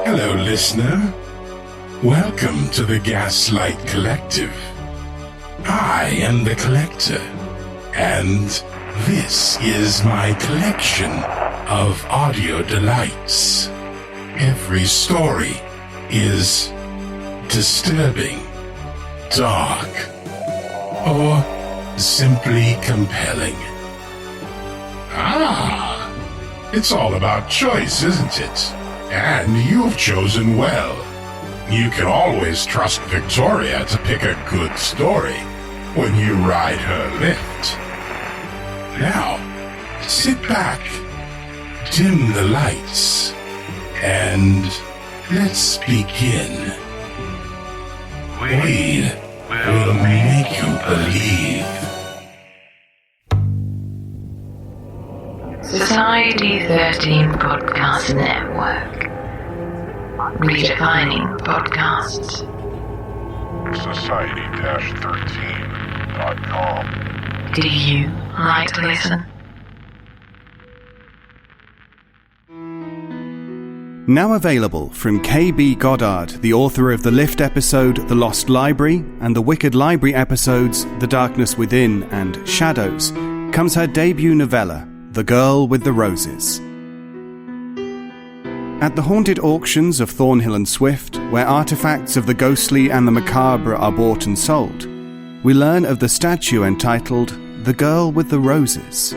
Hello, listener. Welcome to the Gaslight Collective. I am the Collector, and this is my collection of audio delights. Every story is disturbing, dark, or simply compelling. It's all about choice, isn't it? And you've chosen well. You can always trust Victoria to pick a good story when you ride her lift. Now, sit back, dim the lights, and let's begin. We will make you believe. Society 13 Podcast Network. Redefining podcasts. Society-13.com. Do you like to listen? Now available from K.B. Goddard, the author of the Lift episode The Lost Library and the Wicked Library episodes The Darkness Within and Shadows, comes her debut novella, The Girl with the Roses. At the haunted auctions of Thornhill and Swift, where artifacts of the ghostly and the macabre are bought and sold, we learn of the statue entitled The Girl with the Roses.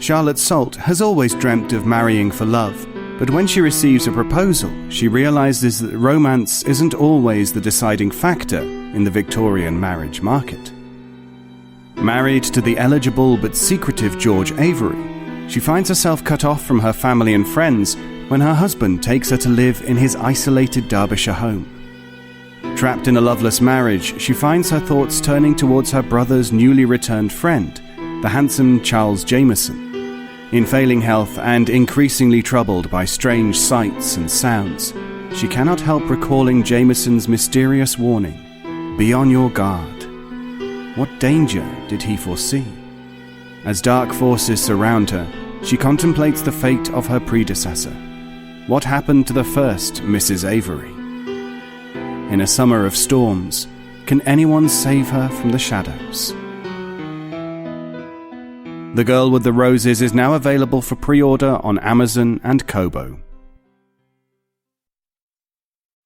Charlotte Salt has always dreamt of marrying for love, but when she receives a proposal, she realizes that romance isn't always the deciding factor in the Victorian marriage market. Married to the eligible but secretive George Avery, she finds herself cut off from her family and friends when her husband takes her to live in his isolated Derbyshire home. Trapped in a loveless marriage, she finds her thoughts turning towards her brother's newly returned friend, the handsome Charles Jameson. In failing health and increasingly troubled by strange sights and sounds, she cannot help recalling Jameson's mysterious warning, "Be on your guard." What danger did he foresee? As dark forces surround her, she contemplates the fate of her predecessor. What happened to the first Mrs. Avery? In a summer of storms, can anyone save her from the shadows? The Girl with the Roses is now available for pre-order on Amazon and Kobo.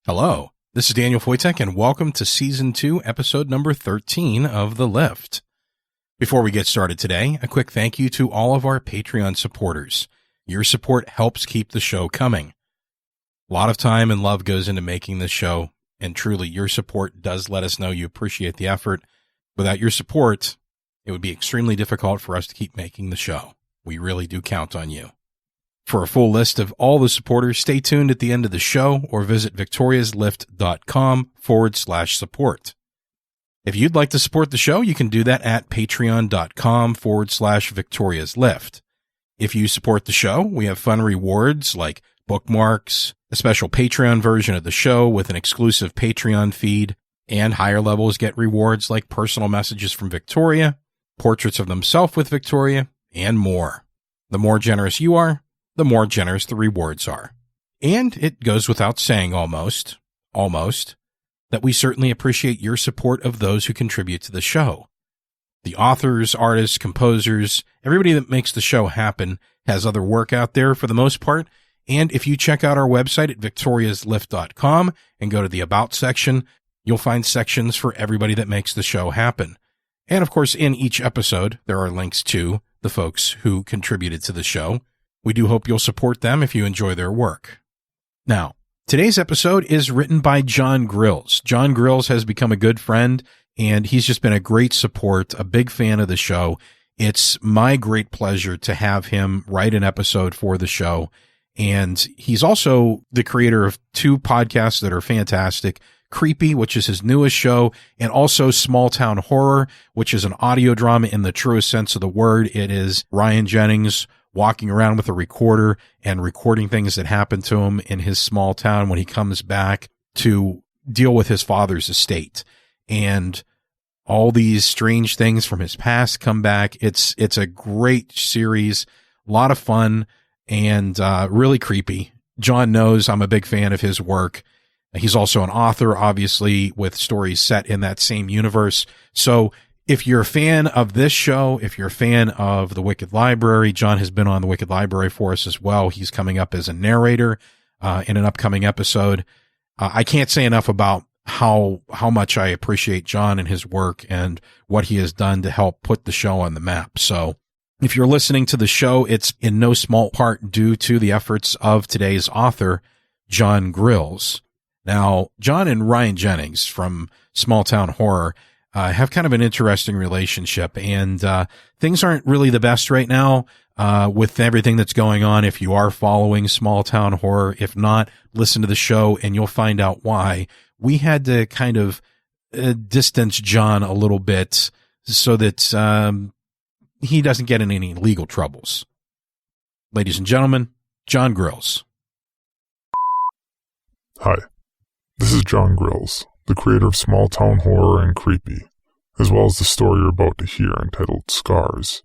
Hello, this is Daniel Foytik, and welcome to Season 2, Episode number 13 of The Lift. Before we get started today, a quick thank you to all of our Patreon supporters. Your support helps keep the show coming. A lot of time and love goes into making this show, and truly your support does let us know you appreciate the effort. Without your support, it would be extremely difficult for us to keep making the show. We really do count on you. For a full list of all the supporters, stay tuned at the end of the show or visit victoriaslift.com/support. If you'd like to support the show, you can do that at patreon.com/victoriaslift. If you support the show, we have fun rewards like bookmarks, a special Patreon version of the show with an exclusive Patreon feed, and higher levels get rewards like personal messages from Victoria, portraits of themselves with Victoria, and more. The more generous you are, the more generous the rewards are. And it goes without saying almost, that we certainly appreciate your support of those who contribute to the show. The authors, artists, composers, everybody that makes the show happen has other work out there for the most part. And if you check out our website at victoriaslift.com and go to the About section, you'll find sections for everybody that makes the show happen. And of course, in each episode, there are links to the folks who contributed to the show. We do hope you'll support them if you enjoy their work. Now, today's episode is written by John Grilz. John Grilz has become a good friend, and he's just been a great support, a big fan of the show. It's my great pleasure to have him write an episode for the show. And he's also the creator of two podcasts that are fantastic, Creepy, which is his newest show, and also Small Town Horror, which is an audio drama in the truest sense of the word. It is Ryan Jennings walking around with a recorder and recording things that happen to him in his small town when he comes back to deal with his father's estate. And all these strange things from his past come back. It's a great series, a lot of fun, and really creepy. John knows I'm a big fan of his work. He's also an author, obviously, with stories set in that same universe. So if you're a fan of this show, if you're a fan of The Wicked Library, John has been on The Wicked Library for us as well. He's coming up as a narrator in an upcoming episode. I can't say enough about how much I appreciate John and his work and what he has done to help put the show on the map. So if you're listening to the show, it's in no small part due to the efforts of today's author, John Grilz. Now, John and Ryan Jennings from Small Town Horror have kind of an interesting relationship, and things aren't really the best right now with everything that's going on. If you are following Small Town Horror, if not, listen to the show and you'll find out why. We had to kind of distance John a little bit so that he doesn't get in any legal troubles. Ladies and gentlemen, John Grilz. Hi, this is John Grilz, the creator of Small Town Horror and Creepy, as well as the story you're about to hear entitled Scars.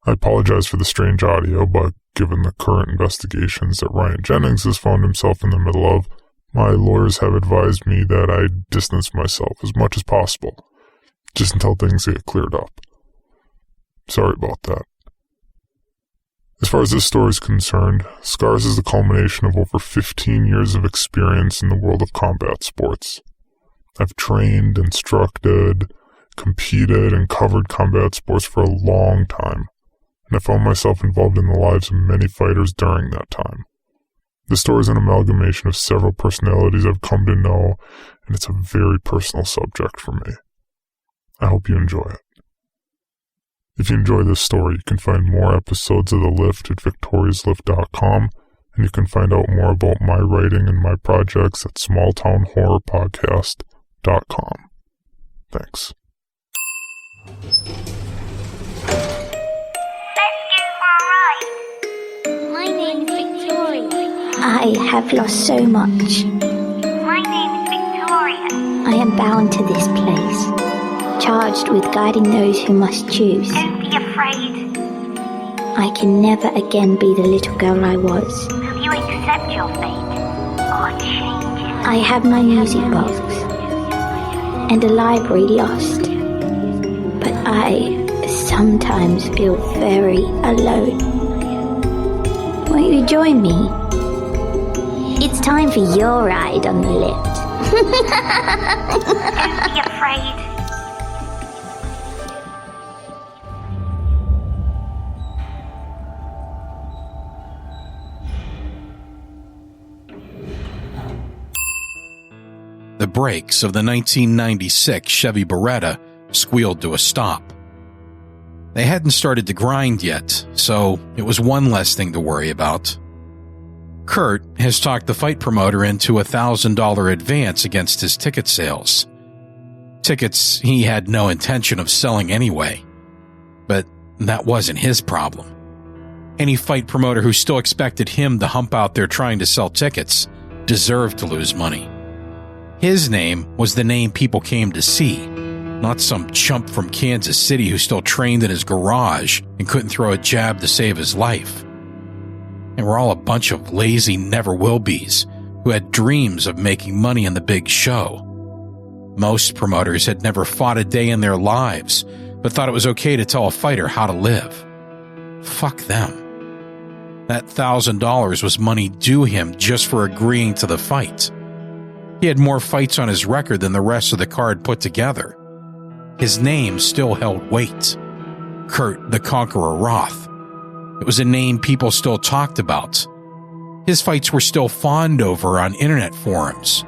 I apologize for the strange audio, but given the current investigations that Ryan Jennings has found himself in the middle of, my lawyers have advised me that I distance myself as much as possible, just until things get cleared up. Sorry about that. As far as this story is concerned, Scars is the culmination of over 15 years of experience in the world of combat sports. I've trained, instructed, competed, and covered combat sports for a long time, and I found myself involved in the lives of many fighters during that time. The story is an amalgamation of several personalities I've come to know, and it's a very personal subject for me. I hope you enjoy it. If you enjoy this story, you can find more episodes of The Lift at victoriaslift.com, and you can find out more about my writing and my projects at smalltownhorrorpodcast.com. Thanks. My name's Victoria. I have lost so much. My name's Victoria. I am bound to this place, charged with guiding those who must choose. Don't be afraid. I can never again be the little girl I was. Will you accept your fate or change it? I have my music box and a library lost, but I sometimes feel very alone. Won't you join me? It's time for your ride on the lift. Don't be afraid. The brakes of the 1996 Chevy Beretta squealed to a stop. They hadn't started to grind yet, so it was one less thing to worry about. Kurt has talked the fight promoter into a $1,000 advance against his ticket sales. Tickets he had no intention of selling anyway. But that wasn't his problem. Any fight promoter who still expected him to hump out there trying to sell tickets deserved to lose money. His name was the name people came to see, not some chump from Kansas City who still trained in his garage and couldn't throw a jab to save his life. And we're all a bunch of lazy never-will-be's who had dreams of making money in the big show. Most promoters had never fought a day in their lives, but thought it was okay to tell a fighter how to live. Fuck them. That $1,000 was money due him just for agreeing to the fight. He had more fights on his record than the rest of the card put together. His name still held weight. Kurt the Conqueror Roth. It was a name people still talked about. His fights were still fawned over on internet forums.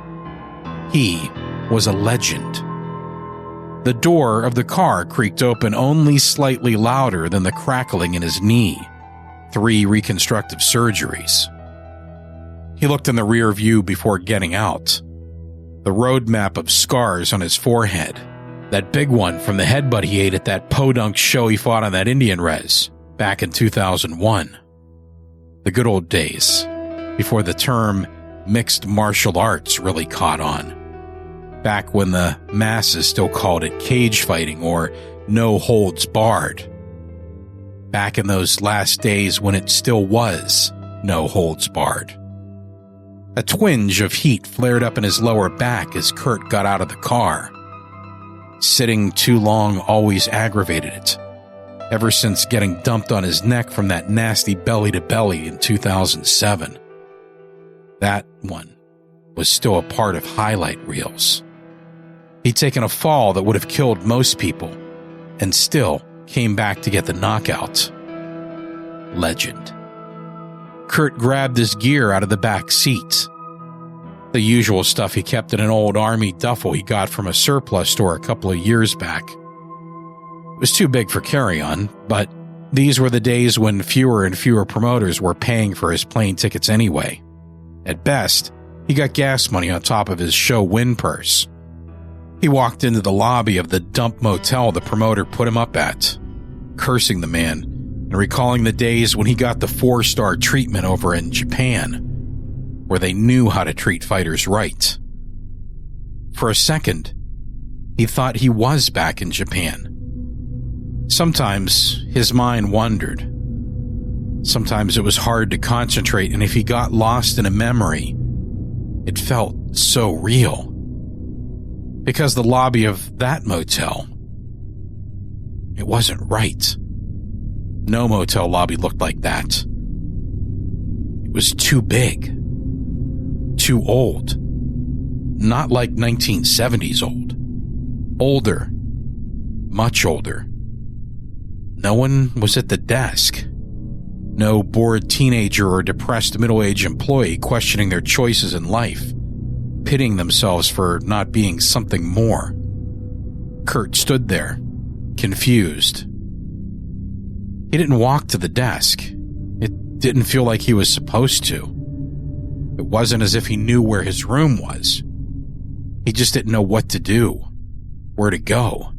He was a legend. The door of the car creaked open only slightly louder than the crackling in his knee. 3 reconstructive surgeries. He looked in the rear view before getting out. The road map of scars on his forehead. That big one from the headbutt he ate at that podunk show he fought on that Indian res back in 2001. The good old days, before the term mixed martial arts really caught on. Back when the masses still called it cage fighting or no holds barred. Back in those last days when it still was no holds barred. A twinge of heat flared up in his lower back as Kurt got out of the car. Sitting too long always aggravated it, ever since getting dumped on his neck from that nasty belly-to-belly in 2007. That one was still a part of highlight reels. He'd taken a fall that would have killed most people, and still came back to get the knockout. Legend. Kurt grabbed his gear out of the back seat. The usual stuff he kept in an old army duffel he got from a surplus store a couple of years back. It was too big for carry-on, but these were the days when fewer and fewer promoters were paying for his plane tickets anyway. At best, he got gas money on top of his show win purse. He walked into the lobby of the dump motel the promoter put him up at, cursing the man and recalling the days when he got the 4-star treatment over in Japan, where they knew how to treat fighters right. For a second, he thought he was back in Japan. Sometimes his mind wandered. Sometimes it was hard to concentrate, and if he got lost in a memory, it felt so real. Because the lobby of that motel, it wasn't right. No motel lobby looked like that. It was too big. Too old. Not like 1970s old. Older. Much older. No one was at the desk. No bored teenager or depressed middle-aged employee questioning their choices in life, pitting themselves for not being something more. Kurt stood there, confused. He didn't walk to the desk. It didn't feel like he was supposed to. It wasn't as if he knew where his room was. He just didn't know what to do, where to go.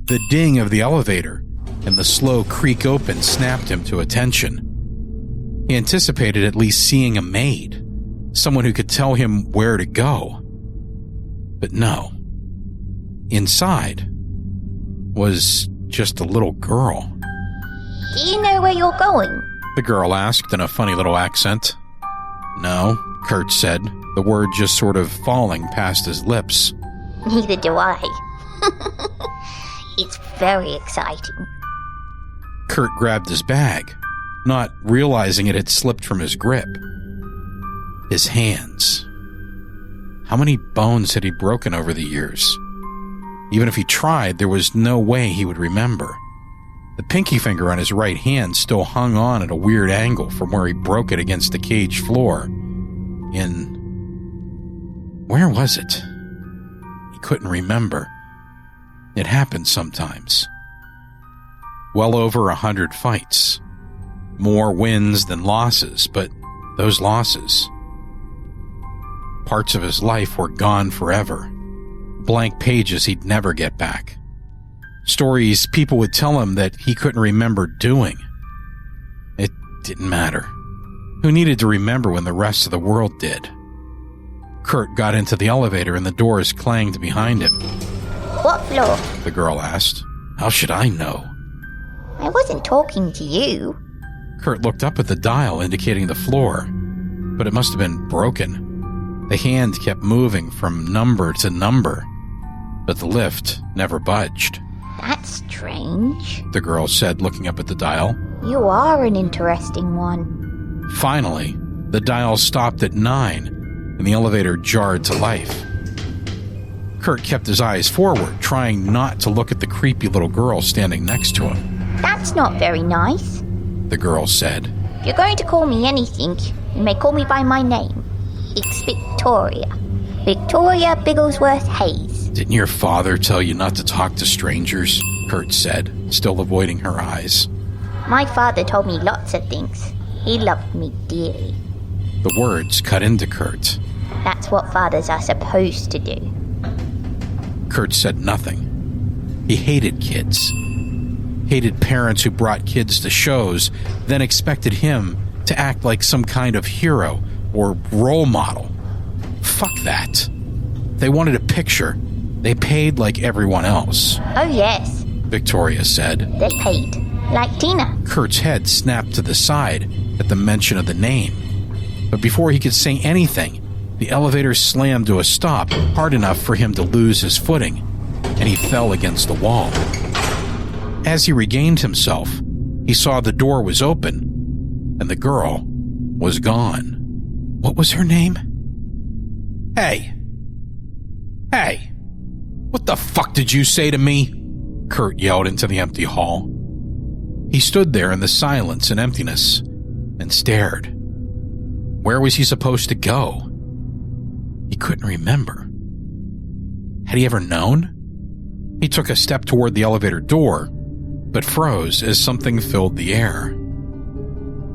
The ding of the elevator and the slow creak open snapped him to attention. He anticipated at least seeing a maid, someone who could tell him where to go. But no. Inside was just a little girl. Do you know where you're going? The girl asked in a funny little accent. No, Kurt said, the word just sort of falling past his lips. Neither do I. It's very exciting. Kurt grabbed his bag, not realizing it had slipped from his grip. His hands. How many bones had he broken over the years? Even if he tried, there was no way he would remember. The pinky finger on his right hand still hung on at a weird angle from where he broke it against the cage floor. Where was it? He couldn't remember. It happened sometimes. Well over 100 fights. More wins than losses, but those losses. Parts of his life were gone forever. Blank pages he'd never get back. Stories people would tell him that he couldn't remember doing. It didn't matter. Who needed to remember when the rest of the world did? Kurt got into the elevator and the doors clanged behind him. What floor? The girl asked. How should I know? I wasn't talking to you. Kurt looked up at the dial indicating the floor, but it must have been broken. The hand kept moving from number to number, but the lift never budged. That's strange, the girl said, looking up at the dial. You are an interesting one. Finally, the dial stopped at 9, and the elevator jarred to life. Kurt kept his eyes forward, trying not to look at the creepy little girl standing next to him. That's not very nice, the girl said. If you're going to call me anything, you may call me by my name. It's Victoria. Victoria Bigglesworth Hayes. Didn't your father tell you not to talk to strangers? Kurt said, still avoiding her eyes. My father told me lots of things. He loved me dearly. The words cut into Kurt. That's what fathers are supposed to do. Kurt said nothing. He hated kids. Hated parents who brought kids to shows, then expected him to act like some kind of hero or role model. Fuck that. They wanted a picture. They paid like everyone else. Oh yes, Victoria said. They paid. Like Tina. Kurt's head snapped to the side at the mention of the name. But before he could say anything, the elevator slammed to a stop hard enough for him to lose his footing, and he fell against the wall. As he regained himself, he saw the door was open, and the girl was gone. What was her name? Hey! Hey! What the fuck did you say to me? Kurt yelled into the empty hall. He stood there in the silence and emptiness and stared. Where was he supposed to go? He couldn't remember. Had he ever known? He took a step toward the elevator door, but froze as something filled the air.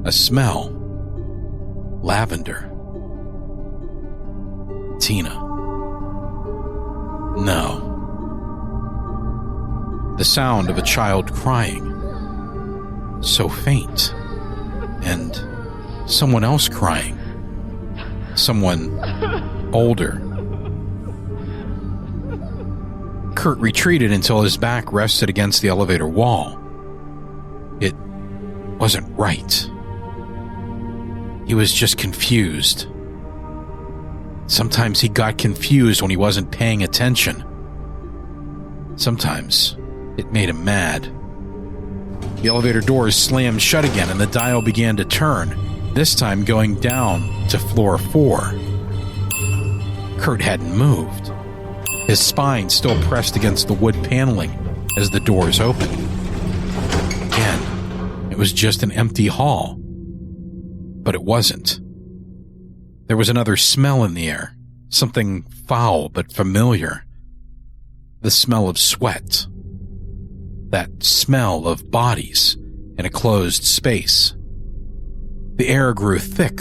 A smell. Lavender. Tina. No. The sound of a child crying. So faint. And someone else crying. Someone older. Kurt retreated until his back rested against the elevator wall. It wasn't right. He was just confused. Sometimes he got confused when he wasn't paying attention. Sometimes it made him mad. The elevator doors slammed shut again and the dial began to turn, this time going down to floor 4. Kurt hadn't moved. His spine still pressed against the wood paneling as the doors opened. Again, it was just an empty hall. But it wasn't. There was another smell in the air, something foul but familiar. The smell of sweat. That smell of bodies in a closed space. The air grew thick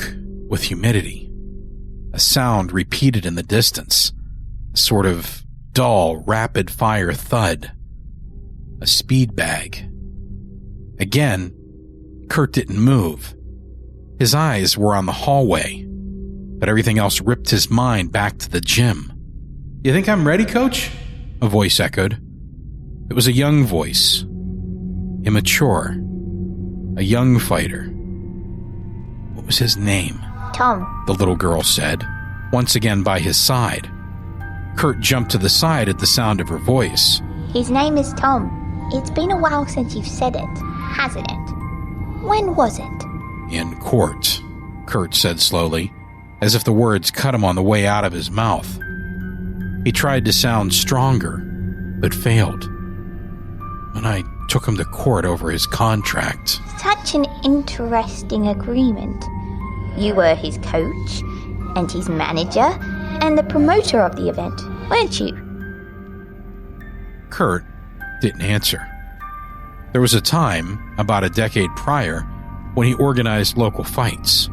with humidity. A sound repeated in the distance, a sort of dull, rapid-fire thud. A speed bag. Again, Kurt didn't move. His eyes were on the hallway, but everything else ripped his mind back to the gym. "You think I'm ready, coach?" a voice echoed. It was a young voice. Immature. A young fighter. What was his name? Tom. The little girl said, once again by his side. Kurt jumped to the side at the sound of her voice. His name is Tom. It's been a while since you've said it, hasn't it? When was it? In court, Kurt said slowly, as if the words cut him on the way out of his mouth. He tried to sound stronger, but failed. When I took him to court over his contract. Such an interesting agreement. You were his coach, and his manager, and the promoter of the event, weren't you? Kurt didn't answer. There was a time, about a decade prior, when he organized local fights.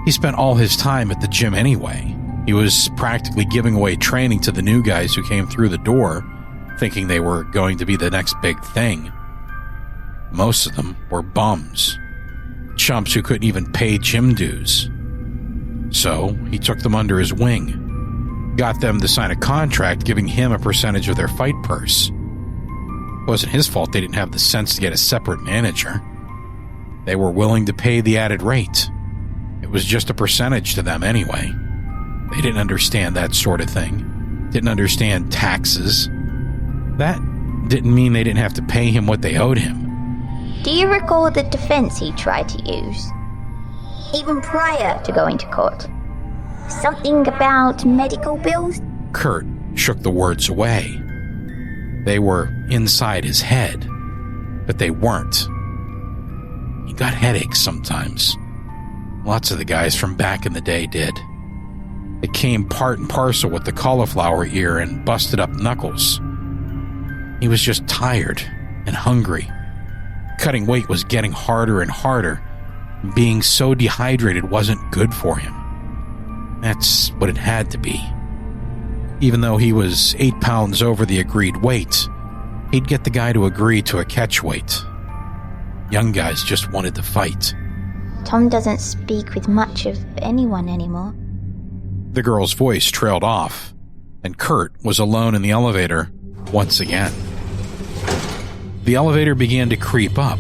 He spent all his time at the gym anyway. He was practically giving away training to the new guys who came through the door, thinking they were going to be the next big thing. Most of them were bums. Chumps who couldn't even pay gym dues. So he took them under his wing, got them to sign a contract giving him a percentage of their fight purse. It wasn't his fault they didn't have the sense to get a separate manager. They were willing to pay the added rate. It was just a percentage to them anyway. They didn't understand that sort of thing. Didn't understand taxes. That didn't mean they didn't have to pay him what they owed him. Do you recall the defense he tried to use? Even prior to going to court? Something about medical bills? Kurt shook the words away. They were inside his head, but they weren't. He got headaches sometimes. Lots of the guys from back in the day did. It came part and parcel with the cauliflower ear and busted up knuckles. He was just tired and hungry. Cutting weight was getting harder and harder. Being so dehydrated wasn't good for him. That's what it had to be. Even though he was 8 pounds over the agreed weight, he'd get the guy to agree to a catch weight. Young guys just wanted to fight. Tom doesn't speak with much of anyone anymore. The girl's voice trailed off, and Kurt was alone in the elevator once again. The elevator began to creep up,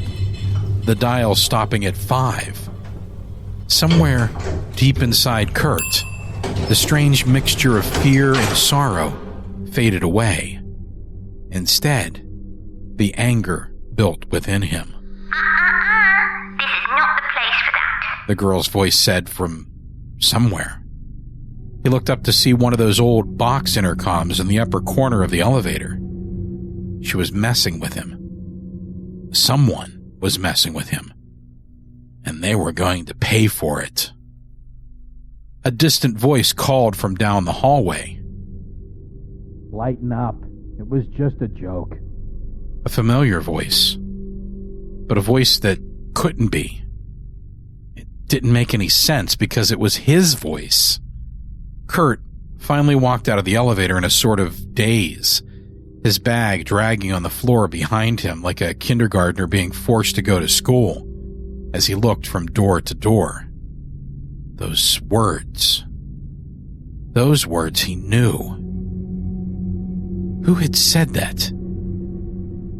the dial stopping at 5. Somewhere deep inside Kurt, the strange mixture of fear and sorrow faded away. Instead, the anger built within him. This is not the place for that. The girl's voice said from somewhere. He looked up to see one of those old box intercoms in the upper corner of the elevator. She was messing with him. Someone was messing with him. And they were going to pay for it. A distant voice called from down the hallway. Lighten up. It was just a joke. A familiar voice. But a voice that couldn't be. It didn't make any sense because it was his voice. Kurt finally walked out of the elevator in a sort of daze, his bag dragging on the floor behind him like a kindergartner being forced to go to school, as he looked from door to door. Those words he knew. Who had said that?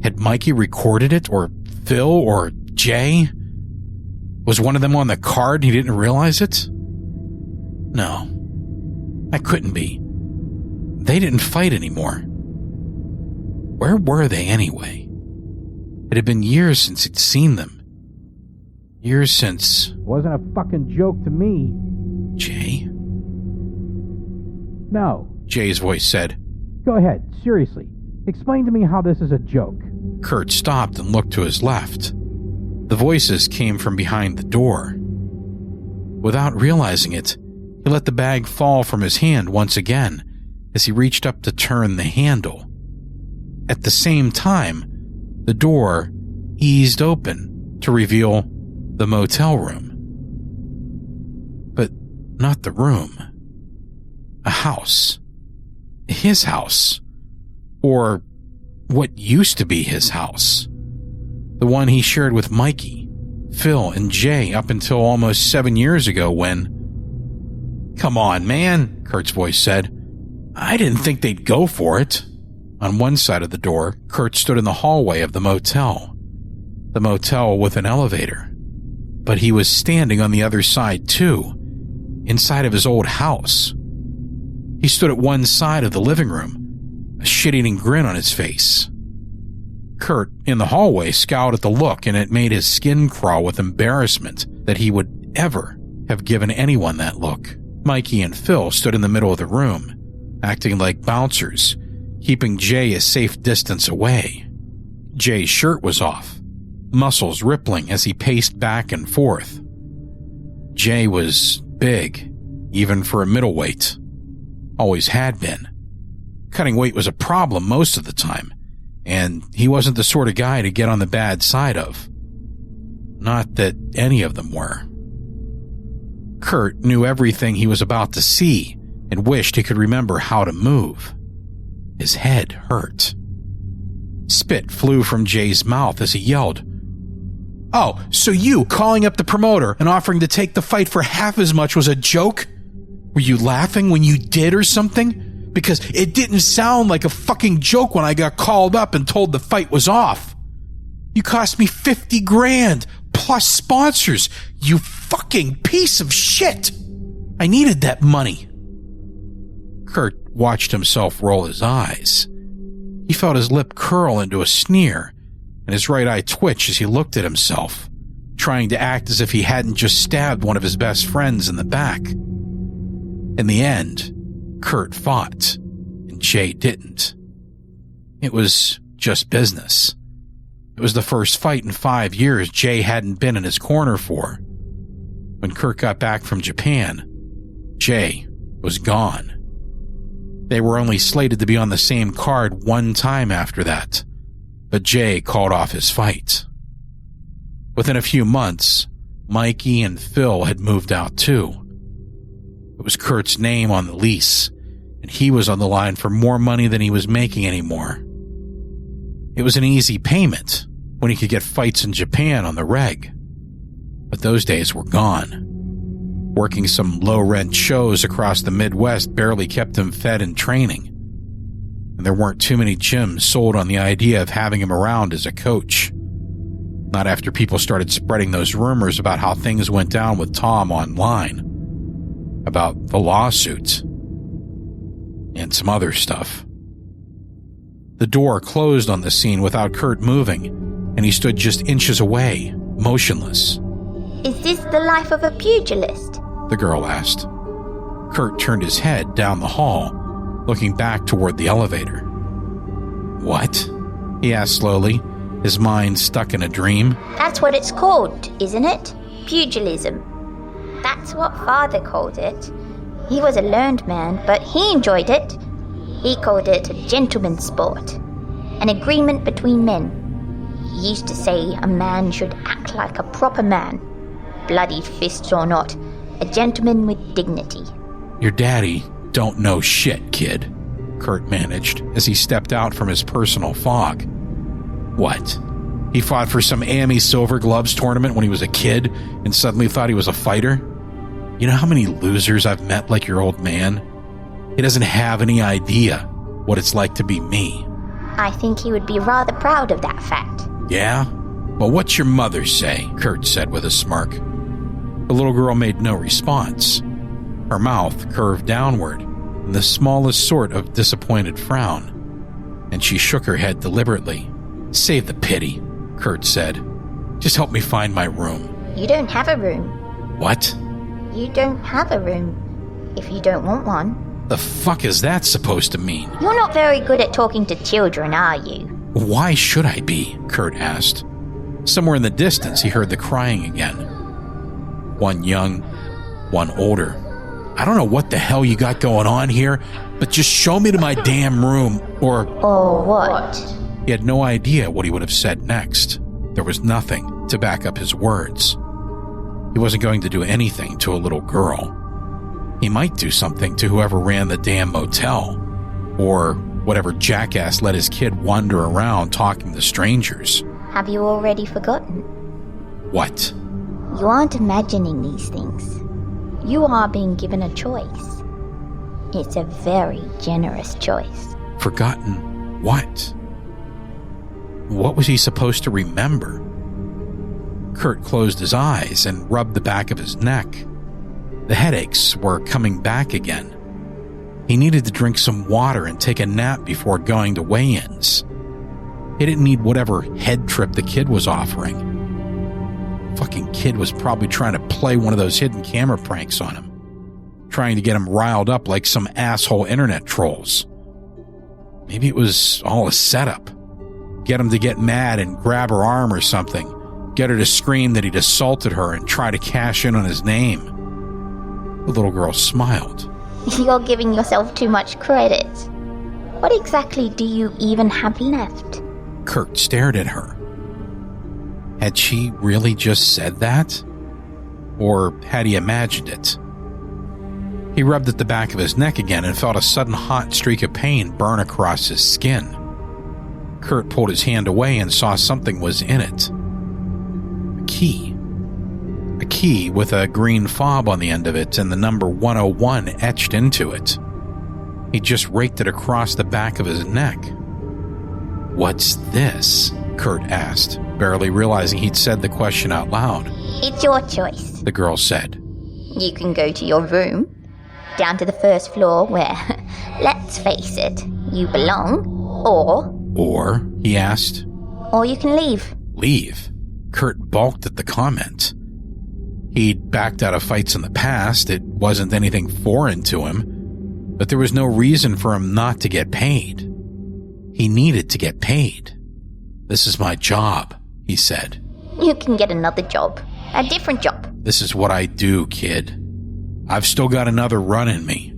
Had Mikey recorded it, or Phil, or Jay? Was one of them on the card and he didn't realize it? No, that couldn't be. They didn't fight anymore. Where were they anyway? It had been years since he'd seen them. Years since... Wasn't a fucking joke to me. Jay? No. Jay's voice said. Go ahead, seriously. Explain to me how this is a joke. Kurt stopped and looked to his left. The voices came from behind the door. Without realizing it, he let the bag fall from his hand once again as he reached up to turn the handle. At the same time, the door eased open to reveal the motel room. But not the room. A house. His house. Or what used to be his house. The one he shared with Mikey, Phil, and Jay up until almost 7 years ago when... Come on, man, Kurt's voice said. I didn't think they'd go for it. On one side of the door, Kurt stood in the hallway of the motel. The motel with an elevator. But he was standing on the other side too, inside of his old house. He stood at one side of the living room, a shit-eating grin on his face. Kurt, in the hallway, scowled at the look, and it made his skin crawl with embarrassment that he would ever have given anyone that look. Mikey and Phil stood in the middle of the room, acting like bouncers, keeping Jay a safe distance away. Jay's shirt was off, muscles rippling as he paced back and forth. Jay was big, even for a middleweight. Always had been. Cutting weight was a problem most of the time, and he wasn't the sort of guy to get on the bad side of. Not that any of them were. Kurt knew everything he was about to see and wished he could remember how to move. His head hurt. Spit flew from Jay's mouth as he yelled, "Oh, so you calling up the promoter and offering to take the fight for half as much was a joke? Were you laughing when you did or something? Because it didn't sound like a fucking joke when I got called up and told the fight was off. You cost me $50,000 plus sponsors, you fucking piece of shit. I needed that money." Kurt watched himself roll his eyes. He felt his lip curl into a sneer, and his right eye twitch as he looked at himself, trying to act as if he hadn't just stabbed one of his best friends in the back. In the end, Kurt fought, and Jay didn't. It was just business. It was the first fight in 5 years Jay hadn't been in his corner for. When Kurt got back from Japan, Jay was gone. They were only slated to be on the same card one time after that, but Jay called off his fight. Within a few months, Mikey and Phil had moved out too. It was Kurt's name on the lease, and he was on the line for more money than he was making anymore. It was an easy payment when he could get fights in Japan on the reg. But those days were gone. Working some low-rent shows across the Midwest barely kept him fed and training. And there weren't too many gyms sold on the idea of having him around as a coach. Not after people started spreading those rumors about how things went down with Tom online. About the lawsuits. And some other stuff. The door closed on the scene without Kurt moving, and he stood just inches away, motionless. Is this the life of a pugilist? The girl asked. Kurt turned his head down the hall, looking back toward the elevator. What? He asked slowly, his mind stuck in a dream. That's what it's called, isn't it? Pugilism. That's what Father called it. He was a learned man, but he enjoyed it. He called it a gentleman's sport. An agreement between men. He used to say a man should act like a proper man. Bloodied fists or not. A gentleman with dignity. Your daddy don't know shit, kid, Kurt managed as he stepped out from his personal fog. What? He fought for some Amy Silver Gloves tournament when he was a kid and suddenly thought he was a fighter? You know how many losers I've met like your old man? He doesn't have any idea what it's like to be me. I think he would be rather proud of that fact. Yeah? Well, what's your mother say? Kurt said with a smirk. The little girl made no response. Her mouth curved downward in the smallest sort of disappointed frown, and she shook her head deliberately. Save the pity, Kurt said. Just help me find my room. You don't have a room. What? You don't have a room. If you don't want one. The fuck is that supposed to mean? You're not very good at talking to children, are you? Why should I be? Kurt asked. Somewhere in the distance, he heard the crying again. One young, one older. I don't know what the hell you got going on here, but just show me to my damn room, or... Or what? He had no idea what he would have said next. There was nothing to back up his words. He wasn't going to do anything to a little girl. He might do something to whoever ran the damn motel, or whatever jackass let his kid wander around talking to strangers. Have you already forgotten? What? You aren't imagining these things. You are being given a choice. It's a very generous choice. Forgotten what? What was he supposed to remember? Kurt closed his eyes and rubbed the back of his neck. The headaches were coming back again. He needed to drink some water and take a nap before going to weigh-ins. He didn't need whatever head trip the kid was offering. Fucking kid was probably trying to play one of those hidden camera pranks on him, trying to get him riled up like some asshole internet trolls. Maybe it was all a setup. Get him to get mad and grab her arm or something. Get her to scream that he'd assaulted her and try to cash in on his name. The little girl smiled. You're giving yourself too much credit. What exactly do you even have left? Kurt stared at her. Had she really just said that? Or had he imagined it? He rubbed at the back of his neck again and felt a sudden hot streak of pain burn across his skin. Kurt pulled his hand away and saw something was in it. A key. A key with a green fob on the end of it and the number 101 etched into it. He just raked it across the back of his neck. What's this? Kurt asked, barely realizing he'd said the question out loud. It's your choice, the girl said. You can go to your room, down to the first floor where, let's face it, you belong, Or, he asked. Or you can leave. Leave? Kurt balked at the comment. He'd backed out of fights in the past. It wasn't anything foreign to him. But there was no reason for him not to get paid. He needed to get paid. This is my job, he said. You can get another job. A different job. This is what I do, kid. I've still got another run in me.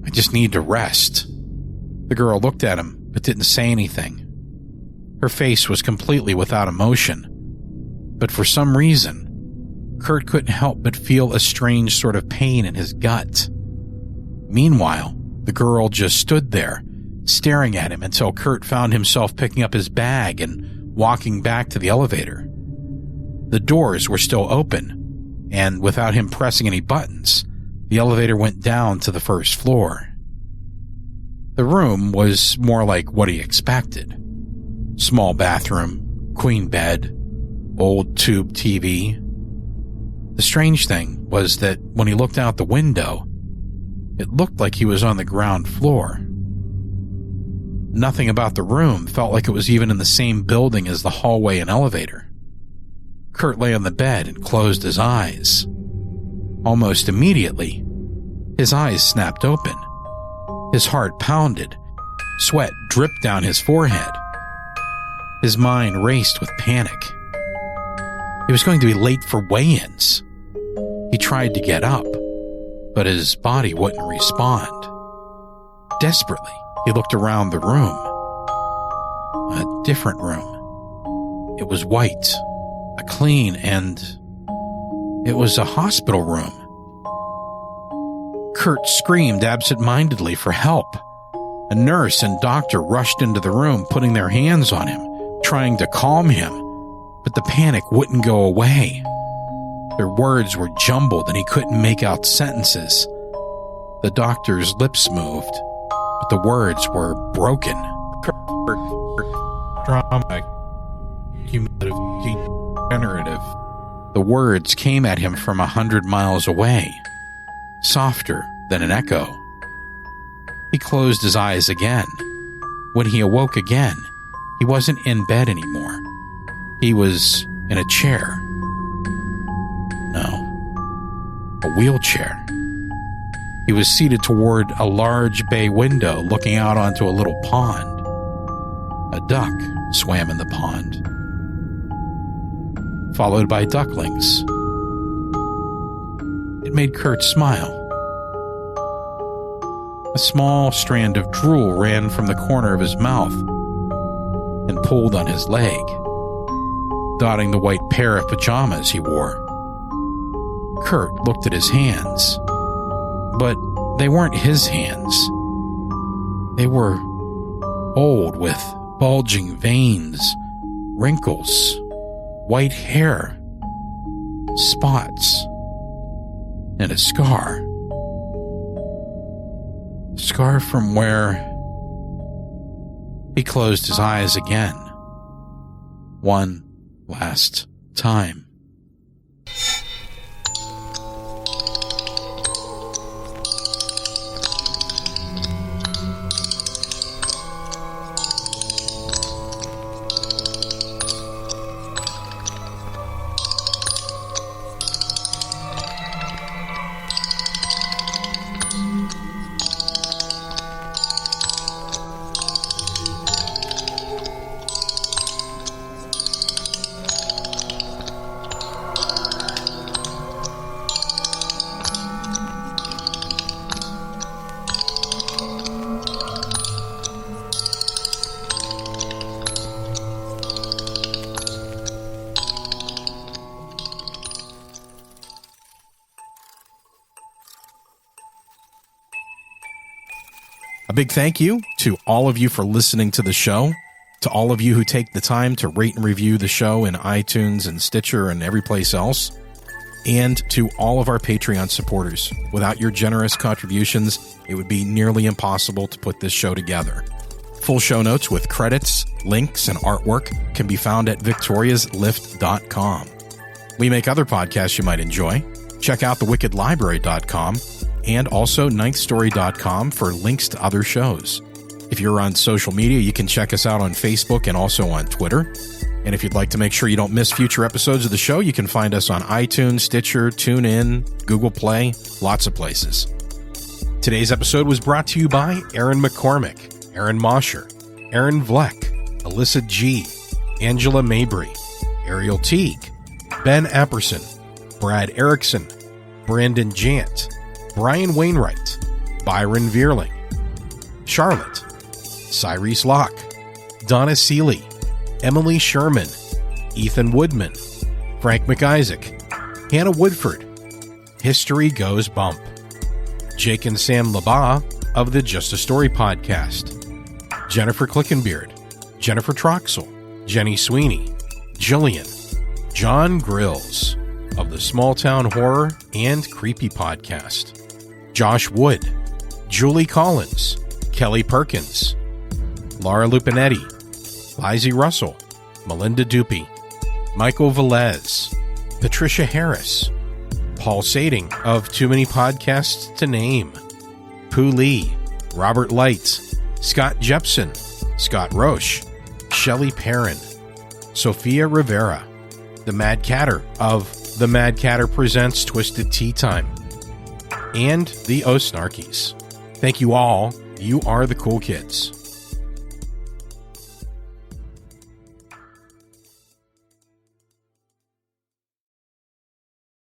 I just need to rest. The girl looked at him, but didn't say anything. Her face was completely without emotion. But for some reason, Kurt couldn't help but feel a strange sort of pain in his gut. Meanwhile, the girl just stood there, staring at him until Kurt found himself picking up his bag and walking back to the elevator. The doors were still open, and without him pressing any buttons, the elevator went down to the first floor. The room was more like what he expected. Small bathroom, queen bed, old tube TV. The strange thing was that when he looked out the window, it looked like he was on the ground floor. Nothing about the room felt like it was even in the same building as the hallway and elevator. Kurt lay on the bed and closed his eyes. Almost immediately, his eyes snapped open. His heart pounded. Sweat dripped down his forehead. His mind raced with panic. He was going to be late for weigh-ins. He tried to get up, but his body wouldn't respond. Desperately, he looked around the room. A different room. It was white, clean, and it was a hospital room. Kurt screamed absent-mindedly for help. A nurse and doctor rushed into the room, putting their hands on him, trying to calm him, but the panic wouldn't go away. Their words were jumbled and he couldn't make out sentences. The doctor's lips moved, but the words were broken. Trauma, cumulative, degenerative. The words came at him from 100 miles away, softer than an echo. He closed his eyes again. When he awoke again, he wasn't in bed anymore. He was in a chair. No, a wheelchair. He was seated toward a large bay window looking out onto a little pond. A duck swam in the pond, followed by ducklings. It made Kurt smile. A small strand of drool ran from the corner of his mouth and pulled on his leg, dotting the white pair of pajamas he wore. Kurt looked at his hands, but they weren't his hands. They were old, with bulging veins, wrinkles, white hair, spots, and a scar. Scar from where? He closed his eyes again. One last time. A big thank you to all of you for listening to the show, to all of you who take the time to rate and review the show in iTunes and Stitcher and every place else, and to all of our Patreon supporters. Without your generous contributions, it would be nearly impossible to put this show together. Full show notes with credits, links, and artwork can be found at victoriaslift.com. We make other podcasts you might enjoy. Check out thewickedlibrary.com and also ninthstory.com for links to other shows. If you're on social media, you can check us out on Facebook and also on Twitter. And if you'd like to make sure you don't miss future episodes of the show, you can find us on iTunes, Stitcher, TuneIn, Google Play, lots of places. Today's episode was brought to you by Aaron McCormick, Aaron Mosher, Aaron Vleck, Alyssa G., Angela Mabry, Ariel Teague, Ben Apperson, Brad Erickson, Brandon Jant, Brian Wainwright, Byron Veerling, Charlotte, Cyrese Locke, Donna Seeley, Emily Sherman, Ethan Woodman, Frank McIsaac, Hannah Woodford, History Goes Bump, Jake and Sam Labaugh of the Just a Story podcast, Jennifer Clickenbeard, Jennifer Troxel, Jenny Sweeney, Jillian, John Grilz of the Small Town Horror and Creepy podcast, Josh Wood, Julie Collins, Kelly Perkins, Laura Lupinetti, Lizzie Russell, Melinda Dupy, Michael Velez, Patricia Harris, Paul Sading of Too Many Podcasts to Name, Pooh Lee, Robert Light, Scott Jepson, Scott Roche, Shelley Perrin, Sophia Rivera, The Mad Catter of The Mad Catter Presents Twisted Tea Time, and the O Snarkies. Thank you all. You are the cool kids.